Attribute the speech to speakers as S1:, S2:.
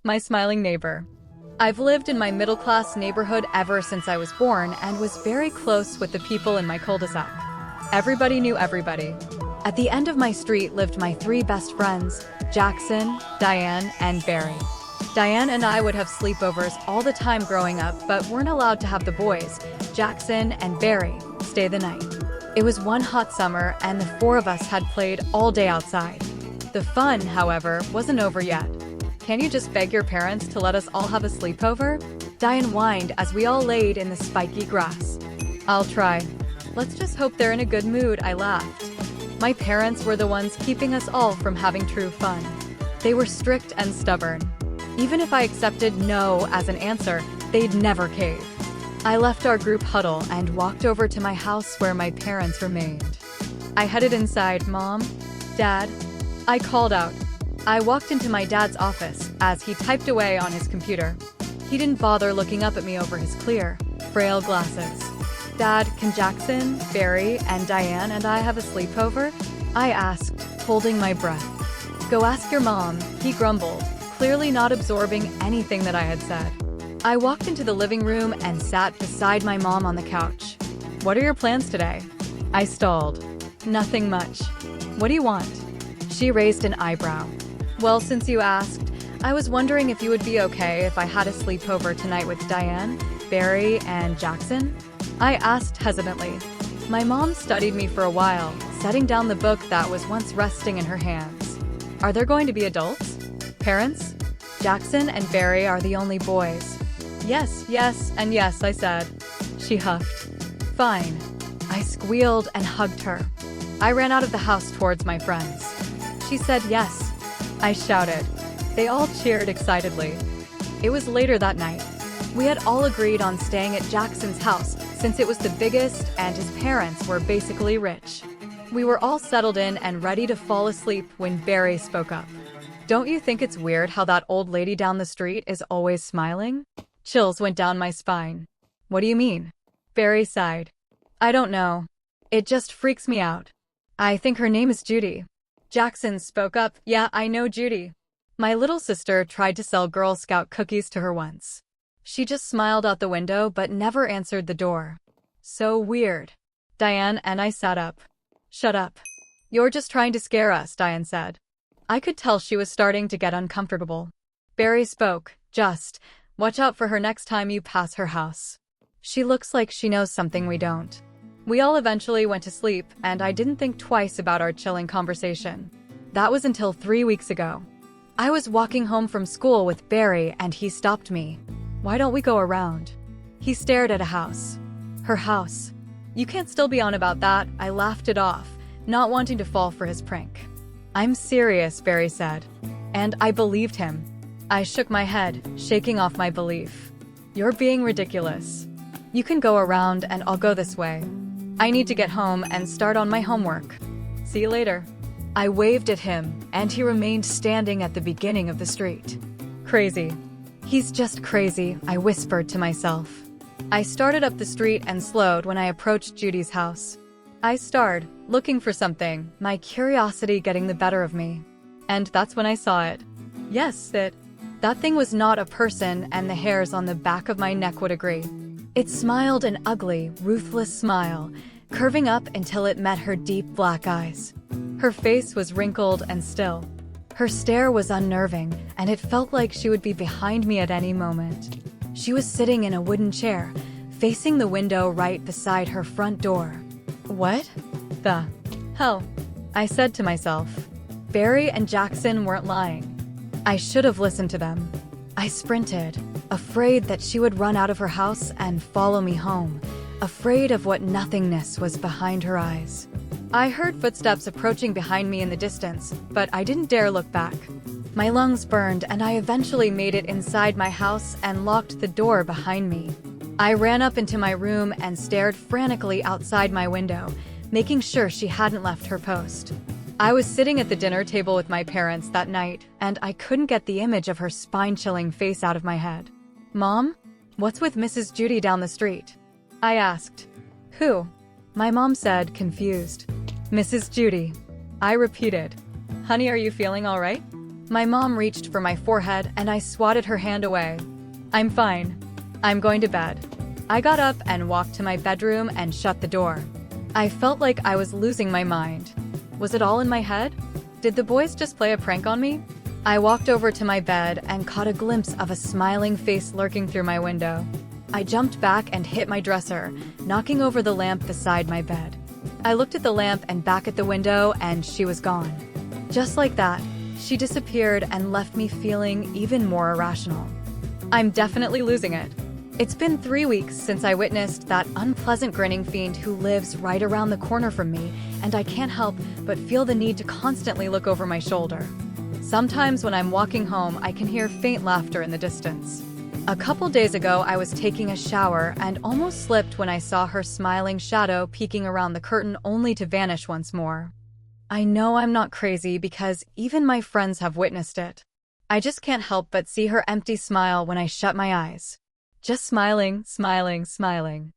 S1: My smiling neighbor. I've lived in my middle-class neighborhood ever since I was born and was very close with the people in my cul-de-sac. Everybody knew everybody. At the end of my street lived my three best friends, Jackson, Diane, and Barry. Diane and I would have sleepovers all the time growing up, but weren't allowed to have the boys, Jackson and Barry, stay the night. It was one hot summer and the four of us had played all day outside. The fun, however, wasn't over yet. Can you just beg your parents to let us all have a sleepover? Diane whined as we all laid in the spiky grass. I'll try. Let's just hope they're in a good mood, I laughed. My parents were the ones keeping us all from having true fun. They were strict and stubborn. Even if I accepted no as an answer, they'd never cave. I left our group huddle and walked over to my house where my parents remained. I headed inside. Mom? Dad? I called out. I walked into my dad's office as he typed away on his computer. He didn't bother looking up at me over his clear, frail glasses. Dad, can Jackson, Barry, and Diane and I have a sleepover? I asked, holding my breath. Go ask your mom, he grumbled, clearly not absorbing anything that I had said. I walked into the living room and sat beside my mom on the couch. What are your plans today? I stalled. Nothing much. What do you want? She raised an eyebrow. Well, since you asked, I was wondering if you would be okay if I had a sleepover tonight with Diane, Barry, and Jackson? I asked hesitantly. My mom studied me for a while, setting down the book that was once resting in her hands. Are there going to be adults? Parents? Jackson and Barry are the only boys. Yes, and yes, I said. She huffed. Fine. I squealed and hugged her. I ran out of the house towards my friends. She said yes. I shouted. They all cheered excitedly. It was later that night. We had all agreed on staying at Jackson's house since it was the biggest and his parents were basically rich. We were all settled in and ready to fall asleep when Barry spoke up. Don't you think it's weird how that old lady down the street is always smiling? Chills went down my spine. What do you mean? Barry sighed. I don't know. It just freaks me out. I think her name is Judy. Jackson spoke up. Yeah, I know Judy. My little sister tried to sell Girl Scout cookies to her once. She just smiled out the window but never answered the door. So weird. Diane and I sat up. Shut up. You're just trying to scare us, Diane said. I could tell she was starting to get uncomfortable. Barry spoke. Just watch out for her next time you pass her house. She looks like she knows something we don't. We all eventually went to sleep, and I didn't think twice about our chilling conversation. That was until 3 weeks ago. I was walking home from school with Barry, and he stopped me. Why don't we go around? He stared at a house. Her house. You can't still be on about that. I laughed it off, not wanting to fall for his prank. I'm serious, Barry said. And I believed him. I shook my head, shaking off my belief. You're being ridiculous. You can go around and I'll go this way. I need to get home and start on my homework. See you later. I waved at him, and he remained standing at the beginning of the street. Crazy. He's just crazy, I whispered to myself. I started up the street and slowed when I approached Judy's house. I started, looking for something, my curiosity getting the better of me. And that's when I saw it. Yes, that thing was not a person, and the hairs on the back of my neck would agree. It smiled an ugly, ruthless smile, curving up until it met her deep black eyes. Her face was wrinkled and still. Her stare was unnerving, and it felt like she would be behind me at any moment. She was sitting in a wooden chair, facing the window right beside her front door. What the hell? I said to myself. Barry and Jackson weren't lying. I should have listened to them. I sprinted, afraid that she would run out of her house and follow me home, afraid of what nothingness was behind her eyes. I heard footsteps approaching behind me in the distance, but I didn't dare look back. My lungs burned, and I eventually made it inside my house and locked the door behind me. I ran up into my room and stared frantically outside my window, making sure she hadn't left her post. I was sitting at the dinner table with my parents that night, and I couldn't get the image of her spine-chilling face out of my head. Mom? What's with Mrs. Judy down the street? I asked. Who? My mom said, confused. Mrs. Judy. I repeated. Honey, are you feeling all right? My mom reached for my forehead and I swatted her hand away. I'm fine. I'm going to bed. I got up and walked to my bedroom and shut the door. I felt like I was losing my mind. Was it all in my head? Did the boys just play a prank on me? I walked over to my bed and caught a glimpse of a smiling face lurking through my window. I jumped back and hit my dresser, knocking over the lamp beside my bed. I looked at the lamp and back at the window, and she was gone. Just like that, she disappeared and left me feeling even more irrational. I'm definitely losing it. It's been 3 weeks since I witnessed that unpleasant grinning fiend who lives right around the corner from me, and I can't help but feel the need to constantly look over my shoulder. Sometimes when I'm walking home, I can hear faint laughter in the distance. A couple days ago, I was taking a shower and almost slipped when I saw her smiling shadow peeking around the curtain only to vanish once more. I know I'm not crazy because even my friends have witnessed it. I just can't help but see her empty smile when I shut my eyes. Just smiling, smiling, smiling.